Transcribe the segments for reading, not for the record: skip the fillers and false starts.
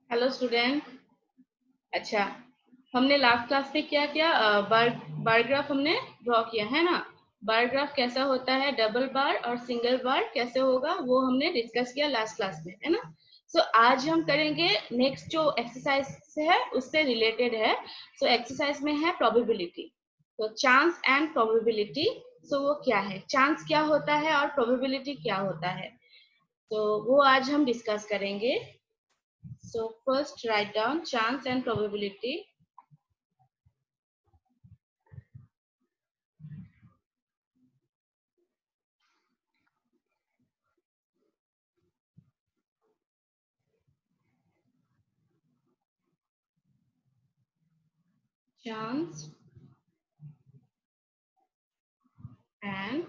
Hello student. अच्छा, हमने last class में क्या किया? बार ग्राफ हमने ड्रॉ किया है ना। बार ग्राफ कैसा होता है, डबल बार और सिंगल बार कैसे होगा वो हमने डिस्कस किया लास्ट क्लास में, है ना। सो आज हम करेंगे नेक्स्ट जो एक्सरसाइज है उससे रिलेटेड है। सो एक्सरसाइज में है प्रोबेबिलिटी। तो चांस एंड प्रोबेबिलिटी। सो वो क्या है, चांस क्या होता है और प्रोबेबिलिटी क्या होता है, तो वो आज हम डिस्कस करेंगे। So first write down chance and probability. Chance and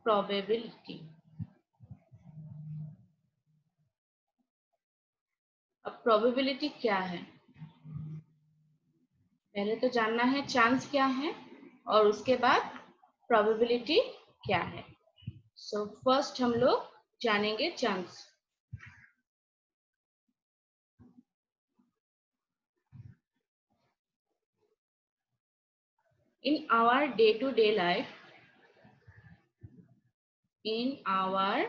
probability. अब probability क्या है, पहले तो जानना है चांस क्या है और उसके बाद probability क्या है। So first हम लोग जानेंगे chance. In our day-to-day life, in our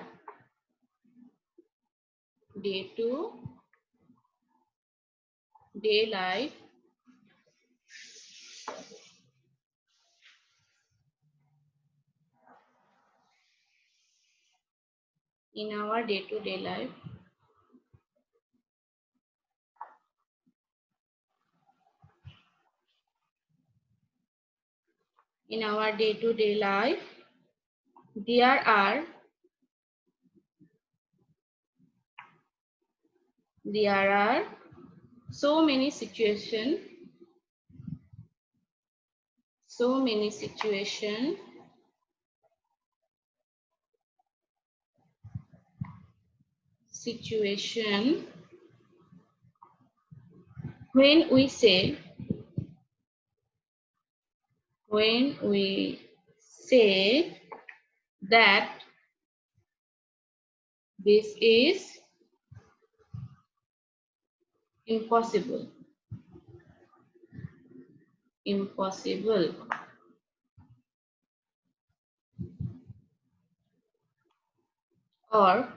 day-to-day life, in our day-to-day life, in our day-to-day life, there are so many situations when we say that this is impossible, or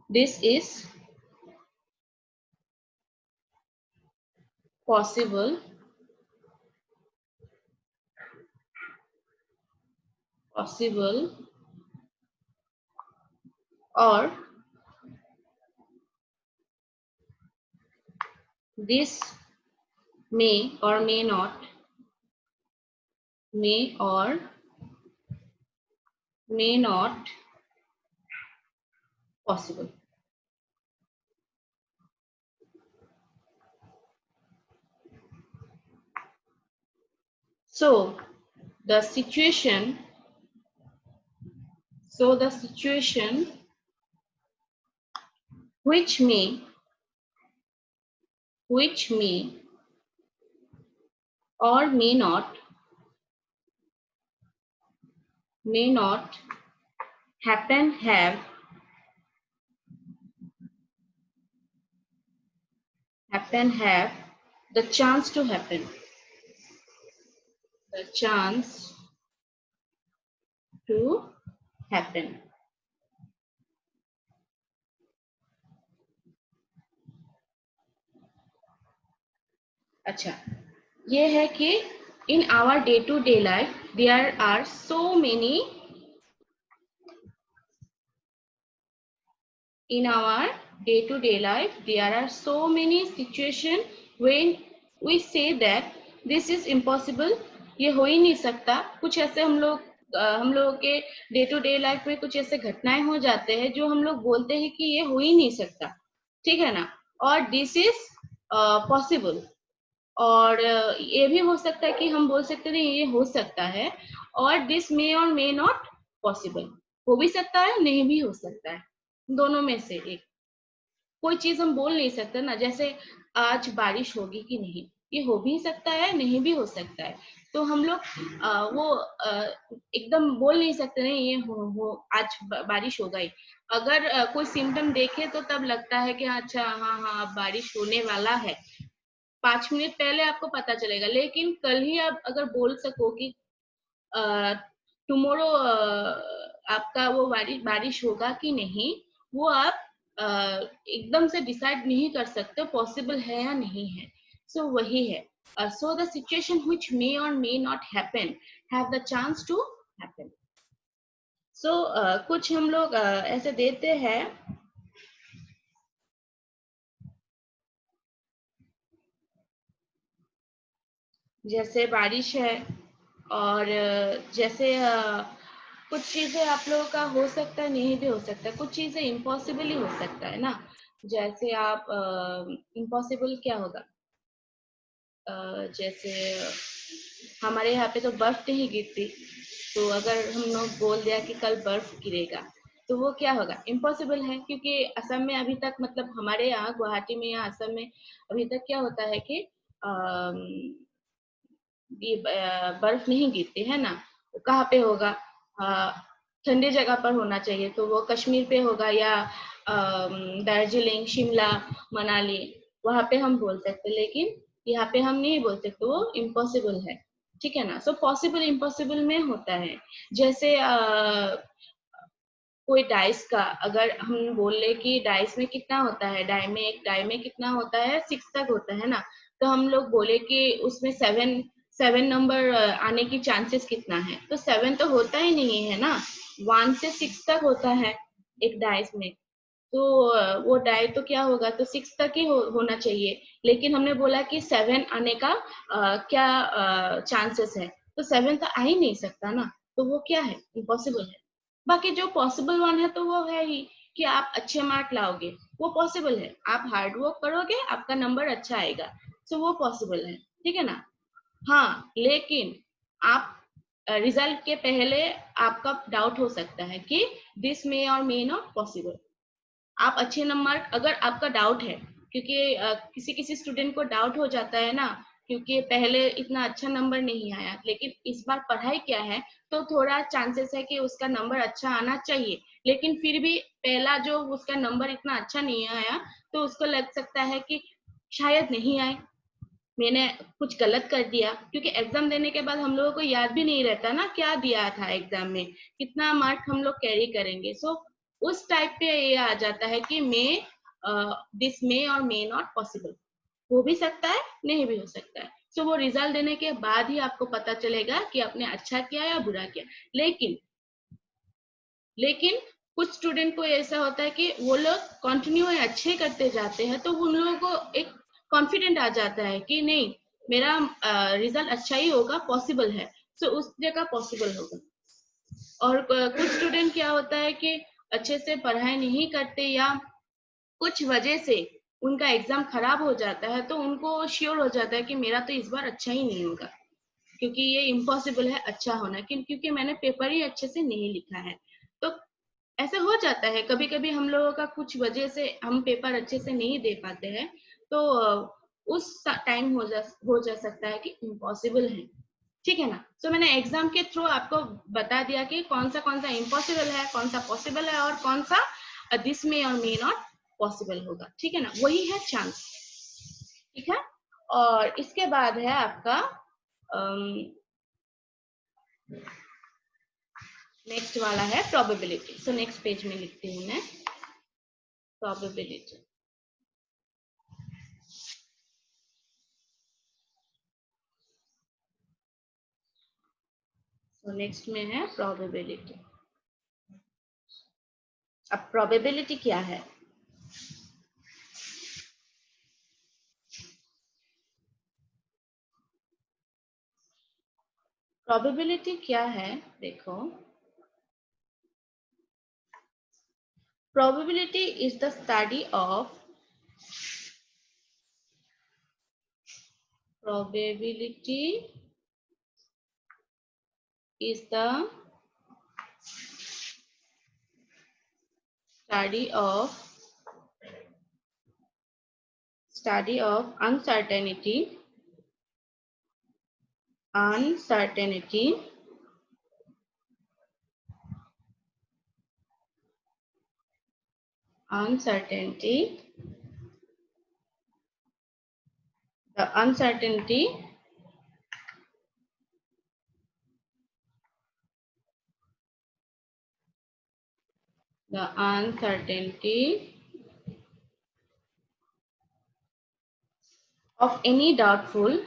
this is possible, or this may or may not possible. So the situation which may or may not happen have the chance to happen, अच्छा, ये है कि in our day to day life there are so many situations when we say that this is impossible, ये हो ही नहीं सकता। कुछ ऐसे हम लोगों के डे टू डे लाइफ में कुछ ऐसे घटनाएं हो जाते हैं जो हम लोग बोलते हैं कि ये हो ही नहीं सकता, ठीक है ना। और दिस इज पॉसिबल, और ये भी हो सकता है कि हम बोल सकते हैं ये हो सकता है। और दिस मे और मे नॉट पॉसिबल, हो भी सकता है नहीं भी हो सकता है, दोनों में से एक। कोई चीज हम बोल नहीं सकते ना, जैसे आज बारिश होगी कि नहीं, ये हो भी सकता है नहीं भी हो सकता है। तो हम लोग वो एकदम बोल नहीं सकते नहीं ये हो आज बारिश हो गई। अगर कोई सिम्टम देखे तो तब लगता है कि अच्छा हाँ हाँ अब बारिश होने वाला है, 5 मिनट पहले आपको पता चलेगा। लेकिन कल ही आप अगर बोल सको कि टुमारो आपका वो बारिश बारिश होगा कि नहीं, वो आप एकदम से डिसाइड नहीं कर सकते पॉसिबल है या नहीं है। सो वही है। So the situation which may और may not happen have the chance to happen. So कुछ हम लोग ऐसे देते हैं, जैसे बारिश है और जैसे कुछ चीजें आप लोगों का हो सकता है नहीं भी हो सकता है, कुछ चीजें इम्पॉसिबल ही हो सकता है ना। जैसे आप इम्पॉसिबल क्या होगा, जैसे हमारे यहाँ पे तो बर्फ नहीं गिरती, तो अगर हम लोग बोल दिया कि कल बर्फ गिरेगा तो वो क्या होगा, इम्पॉसिबल है। क्योंकि असम में अभी तक, मतलब हमारे यहाँ गुवाहाटी में या असम में अभी तक क्या होता है कि ये बर्फ नहीं गिरती है ना। वो कहाँ पे होगा, ठंडी जगह पर होना चाहिए, तो वो कश्मीर पे होगा या दार्जिलिंग, शिमला, मनाली, वहां पे हम बोल सकते, लेकिन यहाँ पे हम नहीं बोल सकते, वो इम्पॉसिबल है। ठीक है ना। सो पॉसिबल इम्पॉसिबल में होता है। जैसे कोई डाइस का अगर हम बोल ले कि डाइस में कितना होता है, डाई में कितना होता है, 6 तक होता है ना। तो हम लोग बोले कि उसमें 7 नंबर आने की चांसेस कितना है, तो 7 तो होता ही नहीं है ना, 1 से 6 तक होता है एक डाइस में। तो वो डाई तो क्या होगा, तो 6 तक ही होना चाहिए। लेकिन हमने बोला कि 7 आने का क्या चांसेस है, तो 7 तो आ ही नहीं सकता ना। तो वो क्या है, इम्पॉसिबल है। बाकी जो पॉसिबल वन है तो वो है ही कि आप अच्छे मार्क लाओगे, वो पॉसिबल है। आप हार्ड वर्क करोगे, आपका नंबर अच्छा आएगा, तो वो पॉसिबल है। ठीक है ना। हाँ, लेकिन आप रिजल्ट के पहले आपका डाउट हो सकता है कि दिस मे और मे नॉट पॉसिबल। आप अच्छे नंबर, अगर आपका डाउट है, क्योंकि किसी किसी स्टूडेंट को डाउट हो जाता है ना, क्योंकि पहले इतना अच्छा नंबर नहीं आया, लेकिन इस बार पढ़ाई क्या है, तो थोड़ा चांसेस है कि उसका नंबर अच्छा आना चाहिए। लेकिन फिर भी पहला जो उसका नंबर इतना अच्छा नहीं आया, तो उसको लग सकता है कि शायद नहीं आए, मैंने कुछ गलत कर दिया। क्योंकि एग्जाम देने के बाद हम लोगों को याद भी नहीं रहता ना क्या दिया था एग्जाम में, कितना मार्क हम लोग कैरी करेंगे। सो उस टाइप पे ये आ जाता है कि मे, दिस मे और मे नॉट पॉसिबल, हो भी सकता है नहीं भी हो सकता है। सो वो रिजल्ट देने के बाद ही आपको पता चलेगा कि आपने अच्छा किया या बुरा किया। लेकिन लेकिन कुछ स्टूडेंट को ऐसा होता है कि वो लोग कंटिन्यू अच्छे करते जाते हैं, तो उन लोगों को एक कॉन्फिडेंट आ जाता है कि नहीं, मेरा रिजल्ट अच्छा ही होगा, पॉसिबल है। सो उस जगह पॉसिबल होगा। और कुछ स्टूडेंट क्या होता है कि अच्छे से पढ़ाई नहीं करते या कुछ वजह से उनका एग्जाम खराब हो जाता है, तो उनको श्योर हो जाता है कि मेरा तो इस बार अच्छा ही नहीं होगा, क्योंकि ये इम्पॉसिबल है अच्छा होना, क्योंकि मैंने पेपर ही अच्छे से नहीं लिखा है। तो ऐसा हो जाता है कभी कभी हम लोगों का, कुछ वजह से हम पेपर अच्छे से नहीं दे पाते हैं, तो उस टाइम हो जा सकता है कि इम्पॉसिबल है। ठीक है ना। सो मैंने एग्जाम के थ्रू आपको बता दिया कि कौन सा इम्पॉसिबल है, कौन सा पॉसिबल है, और कौन सा दिस में और मे नॉट पॉसिबल होगा। ठीक है ना, वही है चांस। ठीक है। और इसके बाद है आपका नेक्स्ट वाला है प्रोबेबिलिटी। सो नेक्स्ट पेज में लिखती हूँ मैं प्रोबेबिलिटी। तो नेक्स्ट में है प्रोबेबिलिटी। अब प्रोबेबिलिटी क्या है, प्रोबेबिलिटी क्या है, देखो, probability is the study of, probability is the study of uncertainty uncertainty the uncertainty of any doubtful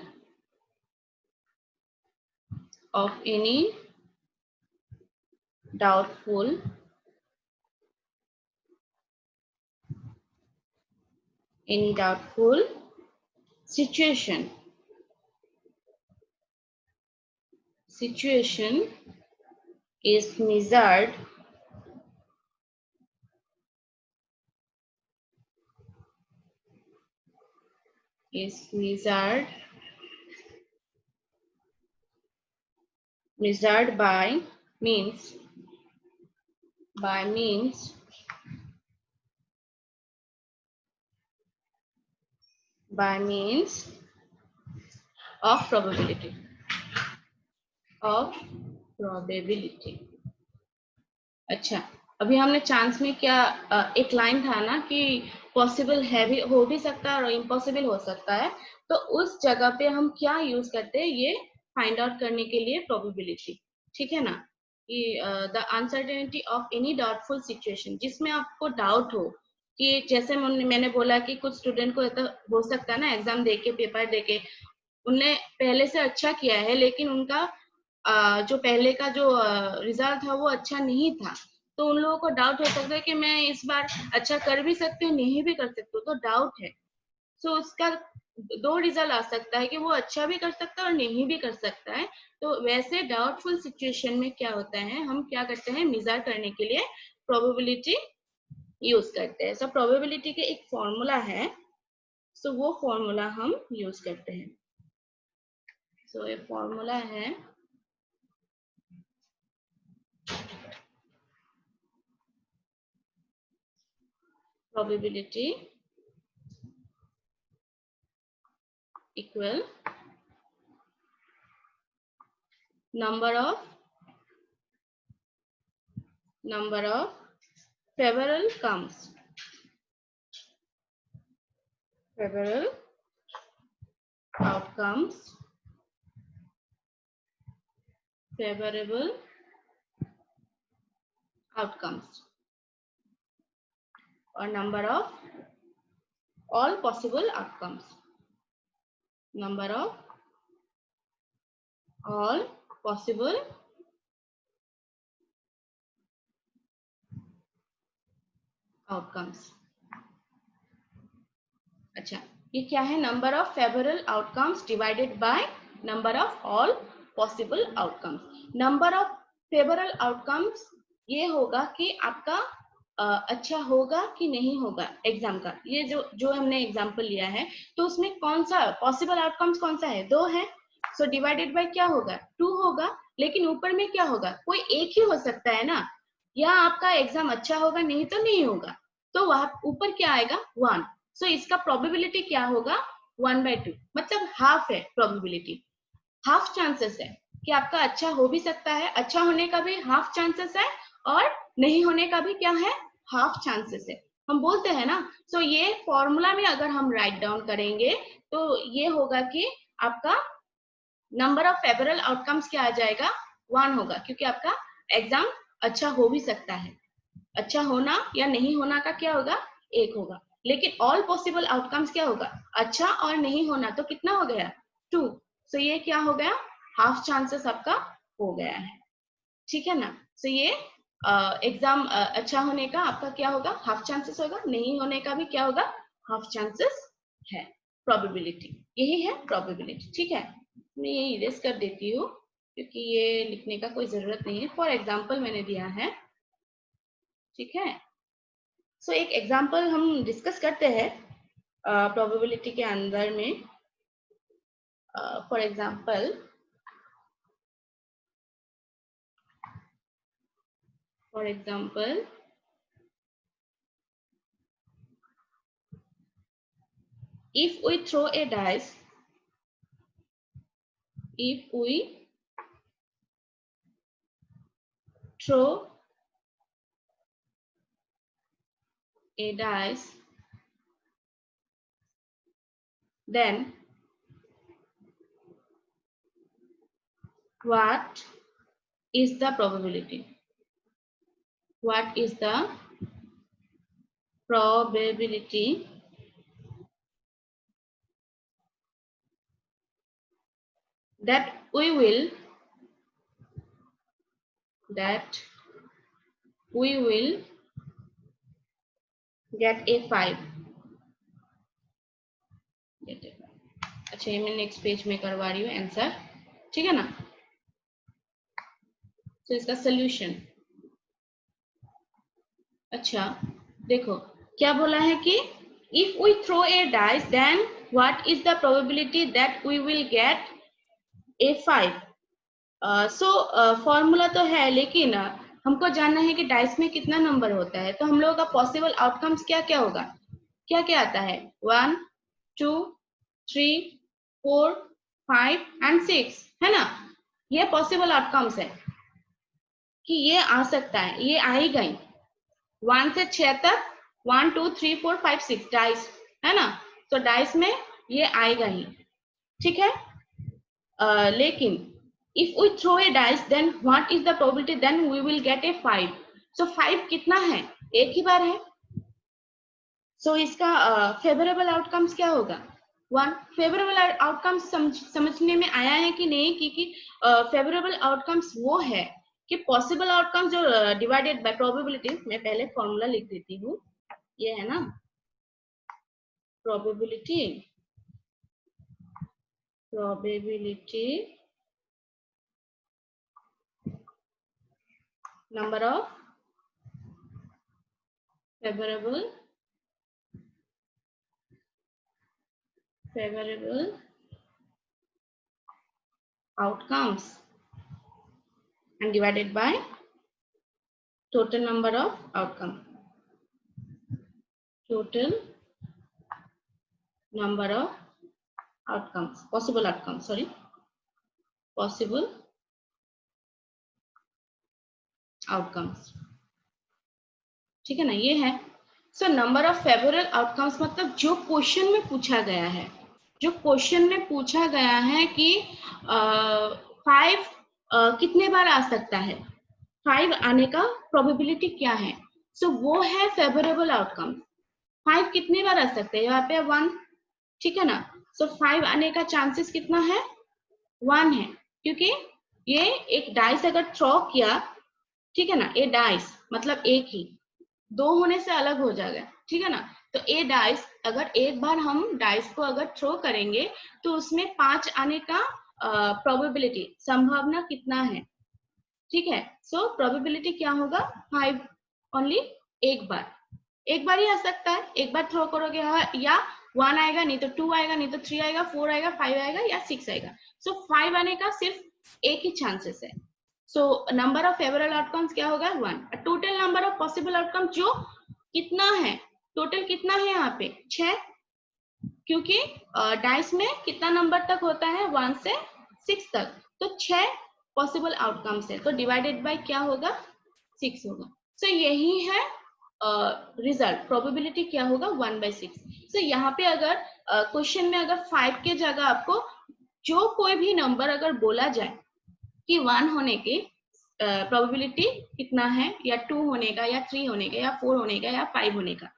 situation is measured by means by means of probability of probability। अच्छा, अभी हमने chance में क्या एक लाइन था ना कि पॉसिबल है भी, हो भी सकता है और इम्पॉसिबल हो सकता है, तो उस जगह पे हम क्या यूज करते हैं ये फाइंड आउट करने के लिए प्रोबेबिलिटी। ठीक है ना, कि the uncertainty of any doubtful situation, जिसमें आपको डाउट हो कि जैसे मैंने बोला कि कुछ स्टूडेंट को तो हो सकता है ना एग्जाम देके पेपर देके उनने पहले से अच्छा किया है लेकिन उनका जो पहले का जो रिजल्ट था वो अच्छा नहीं था, तो उन लोगों को डाउट हो सकता है कि मैं इस बार अच्छा कर भी सकती हूँ नहीं भी कर सकती हूँ, तो डाउट है। सो उसका दो रिजल्ट आ सकता है कि वो अच्छा भी कर सकता है और नहीं भी कर सकता है। तो वैसे डाउटफुल सिचुएशन में क्या होता है, हम क्या करते हैं मेजर करने के लिए प्रोबेबिलिटी यूज करते हैं। सो प्रोबेबिलिटी के एक फॉर्मूला है, सो वो फॉर्मूला हम यूज करते हैं। सो ये फॉर्मूला है probability equal number of favorable outcomes favorable outcomes or number of all possible outcomes, number of all possible outcomes। अच्छा, ये क्या है, number of favourable outcomes divided by number of all possible outcomes. Number of favourable outcomes ये होगा कि आपका अच्छा होगा कि नहीं होगा एग्जाम का, ये जो हमने एग्जाम्पल लिया है तो उसमें कौन सा पॉसिबल आउटकम्स कौन सा है, दो है। सो डिवाइडेड बाय क्या होगा, टू होगा, लेकिन ऊपर में क्या होगा, कोई एक ही हो सकता है ना, या आपका एग्जाम अच्छा होगा नहीं तो नहीं होगा, तो वहां ऊपर क्या आएगा, वन। सो इसका प्रोबेबिलिटी क्या होगा, 1/2, मतलब हाफ है प्रोबेबिलिटी, हाफ चांसेस है कि आपका अच्छा हो भी सकता है, अच्छा होने का भी हाफ चांसेस है और नहीं होने का भी क्या है, हाफ चांसेस है। हम बोलते हैं ना, सो ये फॉर्मूला में अगर हम राइट डाउन करेंगे तो ये होगा कि आपका नंबर ऑफ फेवरेबल आउटकम्स क्या आ जाएगा, 1 होगा, क्योंकि आपका एग्जाम अच्छा हो भी सकता है, अच्छा होना या नहीं होना का क्या होगा, एक होगा, लेकिन ऑल पॉसिबल आउटकम्स क्या होगा, अच्छा और नहीं होना, तो कितना हो गया, 2। सो ये क्या हो गया, हाफ चांसेस आपका हो गया है। ठीक है ना, सो ये एग्जाम अच्छा होने का आपका क्या होगा, हाफ चांसेस होगा, नहीं होने का भी क्या होगा, हाफ चांसेस है। प्रोबेबिलिटी यही है प्रोबेबिलिटी। ठीक है, मैं ये इरेज कर देती हूँ क्योंकि ये लिखने का कोई जरूरत नहीं है, फॉर एग्जाम्पल मैंने दिया है। ठीक है, सो एक एग्जाम्पल हम डिस्कस करते हैं प्रोबेबिलिटी के अंदर में। For example if we throw a dice if we throw a dice, then what is the probability? What is the probability that we will get a 5? अच्छा, ये मैं नेक्स्ट पेज में करवा रही हूँ आंसर, ठीक है ना। तो इसका सोल्यूशन, अच्छा देखो क्या बोला है कि if we throw a dice then what is the probability that we will get a 5? So formula तो है, लेकिन हमको जानना है कि डाइस में कितना नंबर होता है। तो हम लोगों का पॉसिबल आउटकम्स क्या क्या होगा, क्या क्या आता है, 1 2 3 4 5 एंड 6, है ना। ये पॉसिबल आउटकम्स है कि ये आ सकता है, ये आएगा ही 1 से 6 तक, 1 2 3 4 5 6 डाइस, है ना। तो डाइस में ये आएगा ही, ठीक है। लेकिन if we throw a dice then what is the probability then we will get a 5? so 5 कितना है, एक ही बार है। so इसका फेवरेबल आउटकम्स क्या होगा, 1। फेवरेबल आउटकम्स समझने में आया है कि नहीं, क्योंकि फेवरेबल आउटकम्स वो है कि पॉसिबल आउटकम्स जो डिवाइडेड बाय प्रोबेबिलिटी, मैं पहले फॉर्मूला लिख देती हूँ, ये है ना probability number of favorable outcomes and divided by total number of outcome, total number of outcomes, possible outcomes, sorry, possible outcomes, ठीक है ना, ये है। So number of favourable outcomes मतलब जो क्वेश्चन में पूछा गया है, जो क्वेश्चन में पूछा गया है कि 5 कितने बार आ सकता है, 5 आने का प्रोबेबिलिटी क्या है, सो वो है फेवरेबल आउटकम। 5 कितने बार आ सकते हैं, यहाँ पे 1, ठीक है ना। सो 5 आने का चांसेस कितना है, 1 है, क्योंकि ये एक डाइस अगर थ्रो किया, ठीक है ना, ए डाइस मतलब एक ही, 2 होने से अलग हो जाएगा, ठीक है ना। तो ए डाइस अगर एक बार हम डाइस को अगर थ्रो करेंगे तो उसमें 5 आने का प्रोबेबिलिटी, संभावना कितना है, ठीक है। सो प्रोबेबिलिटी क्या होगा, 5 ओनली, एक बार ही आ सकता है, एक बार थ्रो करोगे या 1 आएगा, नहीं तो 2 आएगा, नहीं तो 3 आएगा, 4 आएगा, 5 आएगा या 6 आएगा। सो 5 आने का सिर्फ एक ही चांसेस है। So number of favourable outcomes क्या होगा, 1। Total number of possible outcome जो कितना है, टोटल कितना है यहाँ पे 6, क्योंकि डाइस में कितना नंबर तक होता है, 1 से 6 तक, तो 6 पॉसिबल आउटकम्स है, तो डिवाइडेड बाय क्या होगा, 6 होगा। सो यही है रिजल्ट, प्रोबेबिलिटी क्या होगा, 1/6। सो यहाँ पे अगर क्वेश्चन में अगर 5 के जगह आपको जो कोई भी नंबर अगर बोला जाए कि 1 होने की प्रोबेबिलिटी कितना है, या 2 होने का, या 3 होने का, या 4 होने का, या 5 होने का,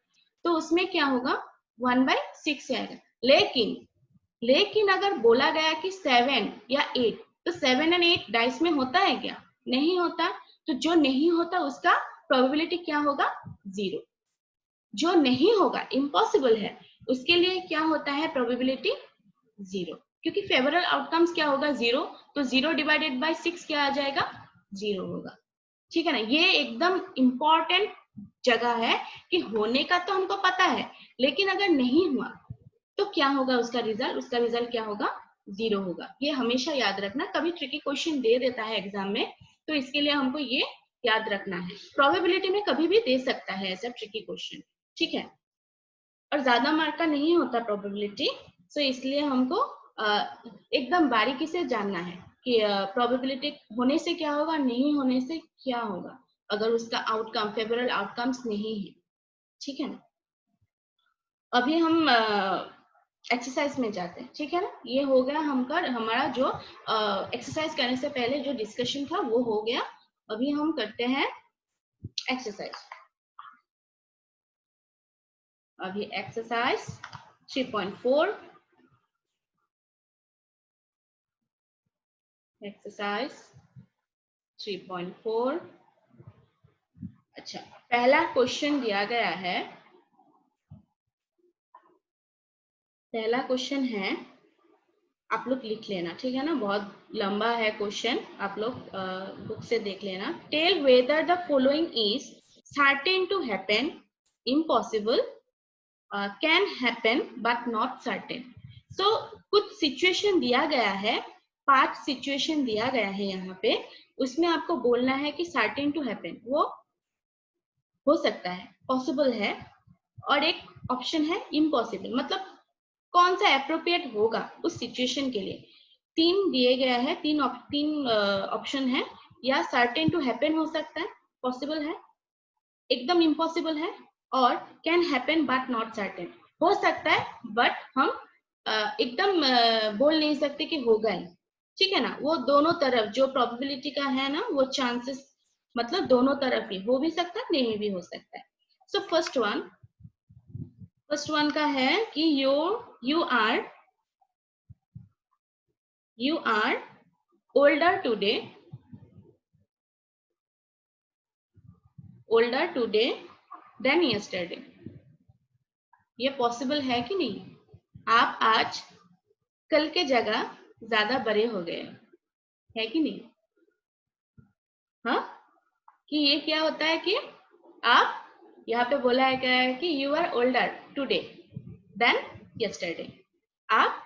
तो उसमें क्या होगा, 1/6 आएगा। लेकिन अगर बोला गया कि 7 या 8, तो 7 और 8 डाइस में होता है क्या, नहीं होता। तो जो नहीं होता उसका प्रोबेबिलिटी क्या होगा, 0। जो नहीं होगा, इम्पॉसिबल है, उसके लिए क्या होता है प्रोबेबिलिटी, 0, क्योंकि फेवरेबल आउटकम्स क्या होगा, 0, तो 0 डिवाइडेड बाय 6 क्या आ जाएगा, 0 होगा, ठीक है ना। ये एकदम इम्पोर्टेंट जगह है कि होने का तो हमको पता है, लेकिन अगर नहीं हुआ तो क्या होगा उसका रिजल्ट क्या होगा, 0 होगा। ये हमेशा याद रखना, कभी ट्रिकी क्वेश्चन दे देता है एग्जाम में, तो इसके लिए हमको ये याद रखना है। प्रोबेबिलिटी में कभी भी दे सकता है ऐसा ट्रिकी क्वेश्चन, ठीक है, और ज्यादा मार्क का नहीं होता प्रोबेबिलिटी, सो इसलिए हमको एकदम बारीकी से जानना है कि प्रोबेबिलिटी होने से क्या होगा, नहीं होने से क्या होगा, अगर उसका आउटकम फेवरेबल आउटकम्स नहीं है, ठीक है ना। अभी हम एक्सरसाइज में जाते हैं, ठीक है ना। ये हो गया हमारा जो एक्सरसाइज करने से पहले जो डिस्कशन था वो हो गया। अभी हम करते हैं एक्सरसाइज। अभी एक्सरसाइज 3.4, एक्सरसाइज 3.4। अच्छा, पहला क्वेश्चन दिया गया है, पहला क्वेश्चन है, आप लोग लिख लेना, ठीक है ना, बहुत लंबा है क्वेश्चन, आप लोग बुक से देख लेना। Tell whether the following is certain to happen, impossible, can happen but not certain. So कुछ सिचुएशन दिया गया है, 5 सिचुएशन दिया गया है यहाँ पे, उसमें आपको बोलना है कि सर्टेन टू हैपन वो हो सकता है, पॉसिबल है, और एक ऑप्शन है इम्पॉसिबल, मतलब कौन सा एप्रोप्रिएट होगा उस सिचुएशन के लिए। 3 दिए गया है, 3 ऑप्शन है, या सर्टेन टू हैपन हो सकता है, पॉसिबल है, एकदम इम्पॉसिबल है, और can happen but not certain, हो सकता है बट हम एकदम बोल नहीं सकते कि होगा ही, ठीक है ना। वो दोनों तरफ जो प्रोबेबिलिटी का है ना, वो चांसेस मतलब दोनों तरफ ही हो भी सकता है, नहीं भी हो सकता है। सो फर्स्ट वन का है कि you are older today than yesterday। ये पॉसिबल है कि नहीं, आप आज कल के जगह ज्यादा बड़े हो गए, है कि नहीं। हाँ, कि ये क्या होता है कि आप, यहाँ पे बोला है क्या है कि you are older today than yesterday, आप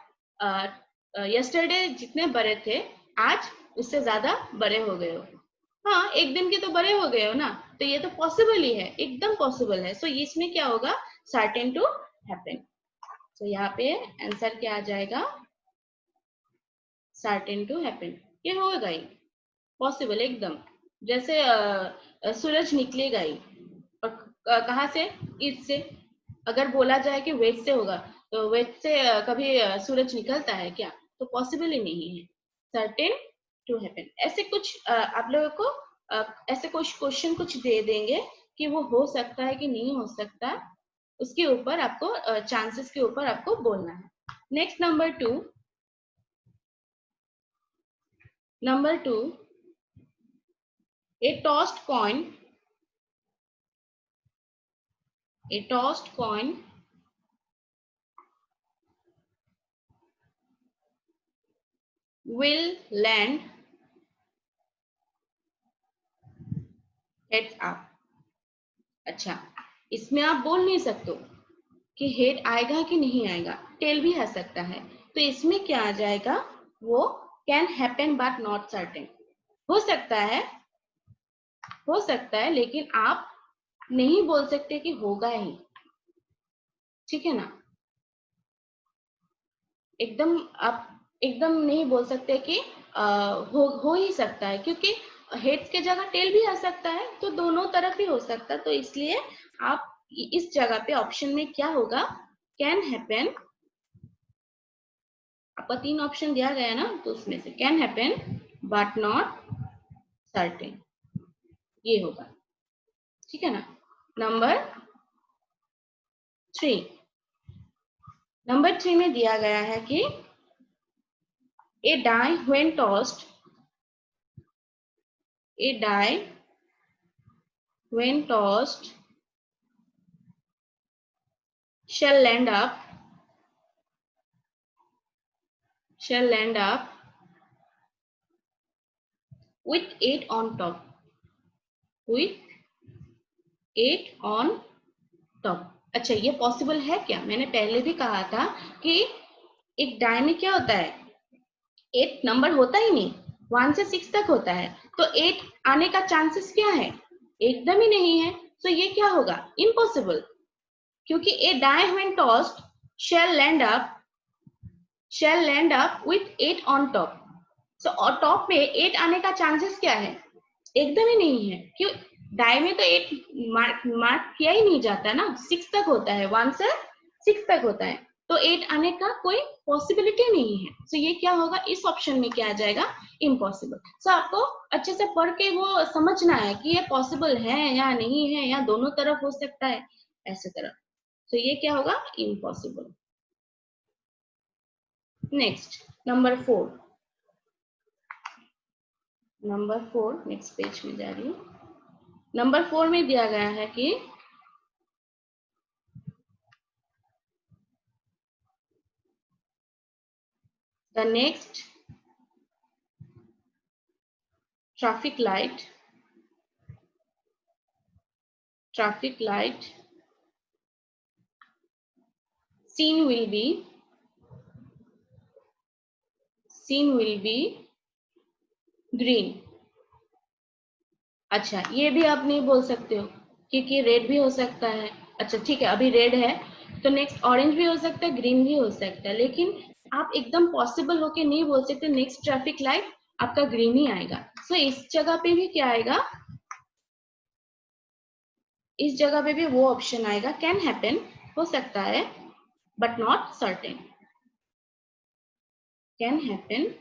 यस्टरडे जितने बड़े थे आज उससे ज्यादा बड़े हो गए हो। हाँ, एक दिन के तो बड़े हो गए हो ना, तो ये तो पॉसिबल ही है, एकदम पॉसिबल है। सो इसमें क्या होगा, सर्टेन टू हैपन। तो यहाँ पे आंसर क्या आ जाएगा, सर्टेन टू हैपन, ये होगा ही, पॉसिबल एकदम। जैसे सूरज निकलेगा ही, और कहाँ से, ईस्ट से। अगर बोला जाए कि वेस्ट से होगा, तो वेस्ट से कभी सूरज निकलता है क्या, तो पॉसिबल ही नहीं है। सर्टेन टू हैपन, ऐसे कुछ आप लोगों को ऐसे कुछ क्वेश्चन कुछ दे देंगे कि वो हो सकता है कि नहीं हो सकता, उसके ऊपर आपको चांसेस के ऊपर आपको बोलना है। Next number 2, a tossed coin will land heads up। अच्छा, इसमें आप बोल नहीं सकते कि हेड आएगा कि नहीं आएगा, टेल भी आ सकता है, तो इसमें क्या आ जाएगा, वो can happen but not certain, हो सकता है लेकिन आप नहीं बोल सकते कि होगा ही, ठीक है ना। एकदम आप एकदम नहीं बोल सकते कि हो ही सकता है, क्योंकि हेड्स के जगह टेल भी आ सकता है, तो दोनों तरफ ही हो सकता है। तो इसलिए आप इस जगह पे ऑप्शन में क्या होगा, कैन हैपन, आपका 3 ऑप्शन दिया गया ना, तो उसमें से can happen but not certain, ये होगा, ठीक है ना। नंबर 3 में दिया गया है कि a die when tossed shall land up with 8 on top, अच्छा, ये पॉसिबल है क्या, मैंने पहले भी कहा था कि एक डाई में क्या होता है, 8 नंबर होता ही नहीं, 1 से 6 तक होता है, तो 8 आने का चांसेस क्या है, एकदम ही नहीं है। तो ये क्या होगा, इम्पॉसिबल, क्योंकि a die when tossed shall land up shall land up with 8 on top. So और टॉप पे 8 आने का चांसेस क्या है? एकदम ही नहीं है। क्यों? डाई में तो 8 मार्क किया ही नहीं जाता ना, 6 तक होता है, 1 से 6 तक होता है, तो 8 आने का कोई पॉसिबिलिटी नहीं है। सो ये क्या होगा, इस ऑप्शन में क्या आ जाएगा, इम्पॉसिबल। सो आपको अच्छे से पढ़ के वो समझना है कि ये पॉसिबल है या नहीं है, या दोनों तरफ हो सकता है, ऐसे तरह। तो ये क्या होगा, impossible. Next number 4, number 4 next page में जा रही हूँ। नंबर 4 में दिया गया है कि the next traffic light scene will be green। अच्छा, ये भी आप नहीं बोल सकते हो क्योंकि रेड भी हो सकता है। अच्छा ठीक है, अभी रेड है तो नेक्स्ट ऑरेंज भी हो सकता है, ग्रीन भी हो सकता है, लेकिन आप एकदम पॉसिबल होके नहीं बोल सकते नेक्स्ट ट्रैफिक लाइट आपका ग्रीन ही आएगा। सो इस जगह पे भी क्या आएगा, इस जगह पे भी वो ऑप्शन आएगा, कैन हैपन, हो सकता है, but not certain. Can happen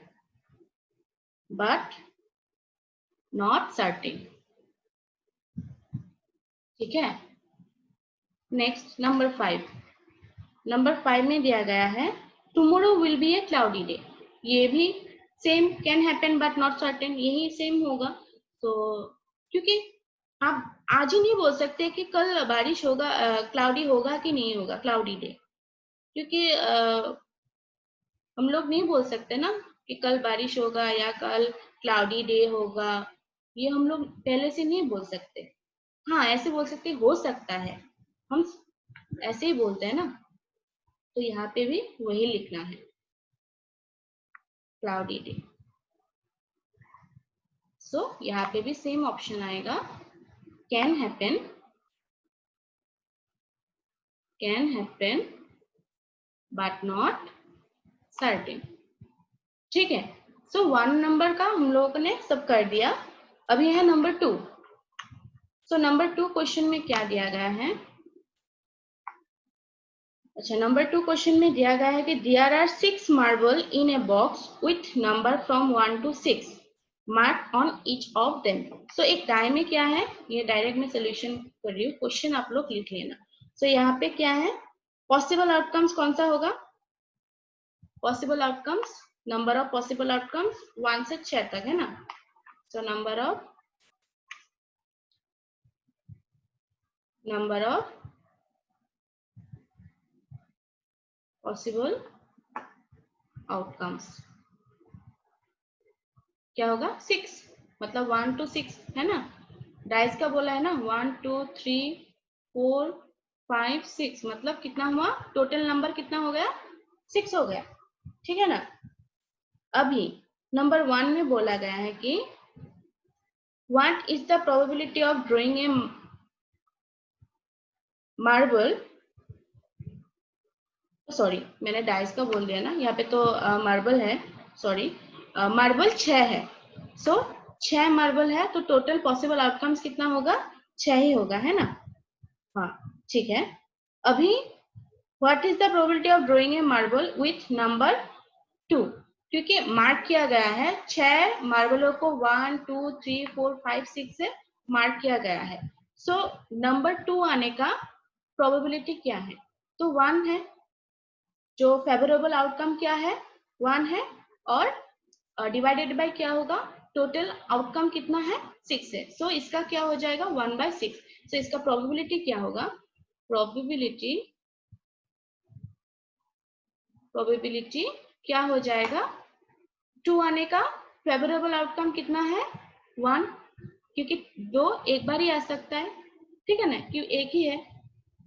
but not certain. ठीक है। नेक्स्ट नंबर 5, नंबर 5 में दिया गया है tomorrow will be A cloudy day. ये भी same, can happen but not certain, यही सेम होगा। तो क्योंकि आप आज ही नहीं बोल सकते कि कल बारिश होगा, क्लाउडी होगा कि नहीं होगा, क्लाउडी डे, क्योंकि हम लोग नहीं बोल सकते ना कि कल बारिश होगा या कल क्लाउडी डे होगा, ये हम लोग पहले से नहीं बोल सकते। हाँ ऐसे बोल सकते, हो सकता है, हम ऐसे ही बोलते हैं ना। तो यहाँ पे भी वही लिखना है, क्लाउडी डे। सो यहाँ पे भी सेम ऑप्शन आएगा, can happen but not certain. ठीक है। सो 1 नंबर का हम लोगों ने सब कर दिया। अभी है नंबर 2। सो नंबर 2 क्वेश्चन में क्या दिया गया है, अच्छा नंबर 2 क्वेश्चन में दिया गया है कि there are 6 marble in a box with number from 1 to 6 mark on each of them. So एक डाय में क्या है, ये डायरेक्ट में सोल्यूशन कर रही हूँ, क्वेश्चन आप लोग लिख लेना। सो यहाँ पे क्या है, पॉसिबल आउटकम्स कौन सा होगा, possible outcomes, number of possible outcomes 1 से 6 तक है ना। So number of possible outcomes क्या होगा, 6, मतलब 1 to 6 है ना। डाइस का बोला है ना, 1 2 3 4 5 6, मतलब कितना हुआ, टोटल नंबर कितना हो गया, 6 हो गया। ठीक है ना। अभी नंबर 1 में बोला गया है कि what is the probability of drawing a marble, sorry मैंने डाइस का बोल दिया ना, यहाँ पे तो मार्बल है, सॉरी मार्बल 6 है। सो 6 मार्बल है तो टोटल पॉसिबल आउटकम्स कितना होगा, 6 ही होगा, है ना। हाँ ठीक है। अभी what is the probability of drawing a marble with number 2, क्योंकि मार्क किया गया है 6 मार्बलों को 1 2 3 4 5 6 से मार्क किया गया है। सो नंबर 2 आने का प्रोबेबिलिटी क्या है, तो 1 है, जो फेवरेबल आउटकम क्या है, 1 है, और डिवाइडेड बाय क्या होगा, टोटल आउटकम कितना है, 6 है। सो इसका क्या हो जाएगा, 1/6। सो इसका प्रोबेबिलिटी क्या होगा, प्रोबेबिलिटी क्या हो जाएगा, 2 आने का फेवरेबल आउटकम कितना है, 1, क्योंकि 2 एक बार ही आ सकता है, ठीक है ना, क्यों एक ही है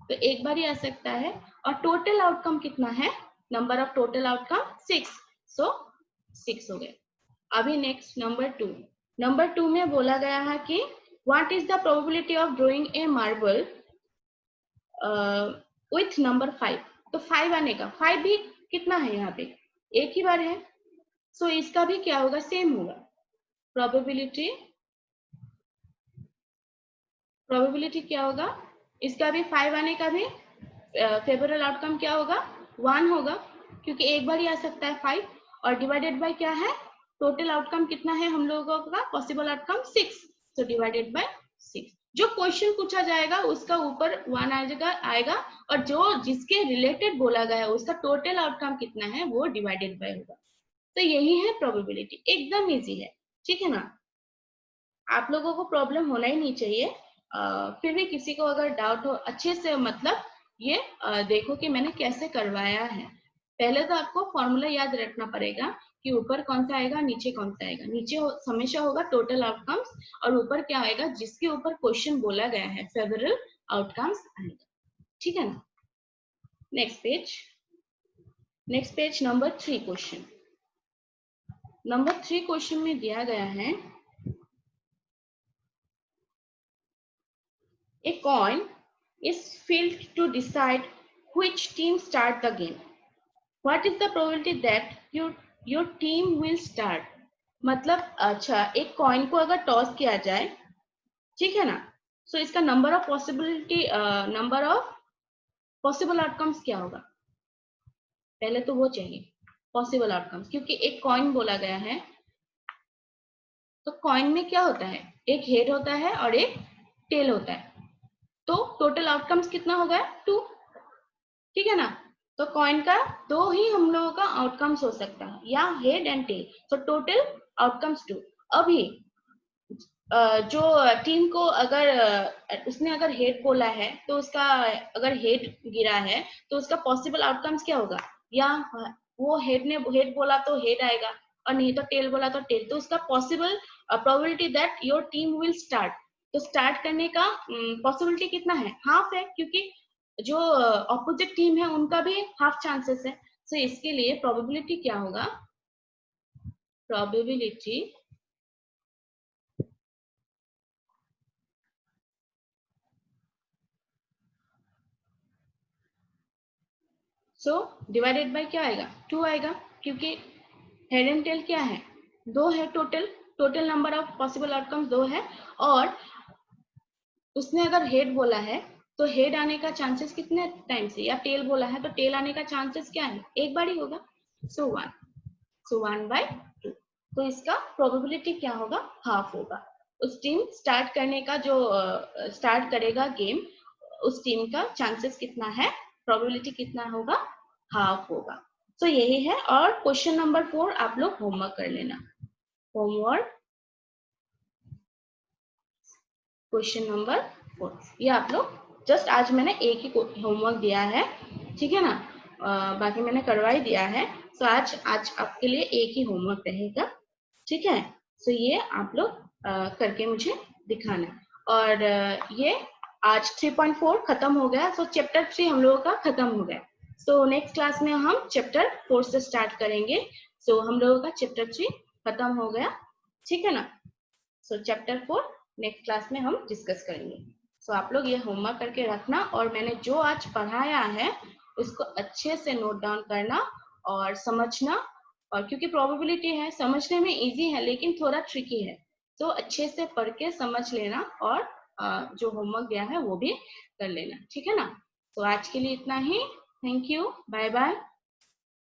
तो एक बार ही आ सकता है, और टोटल आउटकम कितना है, नंबर ऑफ टोटल आउटकम 6, सो 6 हो गए। अभी नेक्स्ट नंबर 2 में बोला गया है कि what is the probability of drawing a marble with number 5, तो 5 आने का, 5 भी कितना है यहाँ पे, एक ही बार है, सो इसका भी क्या होगा, सेम होगा। प्रोबेबिलिटी क्या होगा, इसका भी 5 आने का भी फेवरेबल आउटकम क्या होगा, 1 होगा, क्योंकि एक बार ही आ सकता है 5, और डिवाइडेड बाय क्या है, टोटल आउटकम कितना है हम लोगों का, पॉसिबल आउटकम 6, तो डिवाइडेड बाय 6। जो क्वेश्चन पूछा जाएगा उसका ऊपर 1 आएगा, और जो जिसके रिलेटेड बोला गया है उसका टोटल आउटकम कितना है वो डिवाइडेड बाय होगा। तो यही है प्रोबेबिलिटी, एकदम इजी है, ठीक है ना। आप लोगों को प्रॉब्लम होना ही नहीं चाहिए। फिर भी किसी को अगर डाउट हो अच्छे से, मतलब ये देखो कि मैंने कैसे करवाया है। पहले तो आपको फॉर्मूला याद रखना पड़ेगा कि ऊपर कौन सा आएगा, नीचे कौन सा आएगा। नीचे हमेशा होगा टोटल आउटकम्स, और ऊपर क्या आएगा, जिसके ऊपर क्वेश्चन बोला गया है फेवरेबल आउटकम्स आएगा, ठीक है ना। Next page number 3 question. Number 3 question में दिया गया है, a coin is filled to decide which team start the game. What is the probability that your team will start? मतलब अच्छा, एक कॉइन को अगर टॉस किया जाए, ठीक है ना, सो इसका नंबर ऑफ पॉसिबल आउटकम्स क्या होगा, पहले तो वो चाहिए पॉसिबल आउटकम्स, क्योंकि एक कॉइन बोला गया है, तो कॉइन में क्या होता है, एक हेड होता है और एक टेल होता है, तो टोटल आउटकम्स कितना होगा, 2, ठीक है ना। तो कॉइन का 2 ही हम लोगों का आउटकम्स हो सकता है, या हेड एंड टेल, तो टोटल आउटकम्स 2। अभी जो टीम को अगर उसने अगर हेड बोला है, तो उसका अगर हेड गिरा है तो उसका पॉसिबल आउटकम्स क्या होगा, या वो हेड बोला तो हेड आएगा, और नहीं तो टेल बोला तो टेल, तो उसका possible probability that your team will start, तो स्टार्ट करने का पॉसिबिलिटी कितना है, हाफ है, क्योंकि जो ऑपोजिट टीम है उनका भी हाफ चांसेस है। सो इसके लिए प्रोबेबिलिटी क्या होगा, प्रोबेबिलिटी डिवाइडेड बाय क्या आएगा, 2 आएगा, क्योंकि हेड एंड टेल क्या है, 2 है, total number of possible outcomes 2 है, और उसने अगर हेड बोला है तो हेड आने का चांसेस कितने टाइम से, या टेल बोला है तो टेल आने का चांसेस क्या है, एक बार ही होगा, सो 1 बाय 2, तो इसका प्रोबेबिलिटी क्या होगा, हाफ होगा। उस टीम स्टार्ट करने का, जो स्टार्ट करेगा गेम, उस टीम का चांसेस कितना है, प्रोबेबिलिटी कितना होगा, हाफ होगा। तो यही है, और क्वेश्चन नंबर 4 आप लोग होमवर्क कर लेना। होमवर्क क्वेश्चन नंबर 4, ये आप लोग जस्ट आज मैंने एक ही होमवर्क दिया है, ठीक है ना, बाकी मैंने करवा ही दिया है। तो आज आपके लिए एक ही होमवर्क रहेगा, ठीक है। सो ये आप लोग करके मुझे दिखाना, और ये आज 3.4 खत्म हो गया, सो चैप्टर 3 हम लोगों का खत्म हो गया। सो नेक्स्ट क्लास में हम चैप्टर 4 से स्टार्ट करेंगे। सो हम लोगों का चैप्टर 3 खत्म हो गया, ठीक है ना। सो चैप्टर 4 नेक्स्ट क्लास में हम डिस्कस करेंगे। सो आप लोग ये होमवर्क करके रखना, और मैंने जो आज पढ़ाया है उसको अच्छे से नोट डाउन करना और समझना, और क्योंकि प्रोबेबिलिटी है, समझने में इजी है लेकिन थोड़ा ट्रिकी है, तो अच्छे से पढ़ के समझ लेना, और जो होमवर्क दिया है वो भी कर लेना, ठीक है ना। तो आज के लिए इतना ही, थैंक यू, बाय बाय।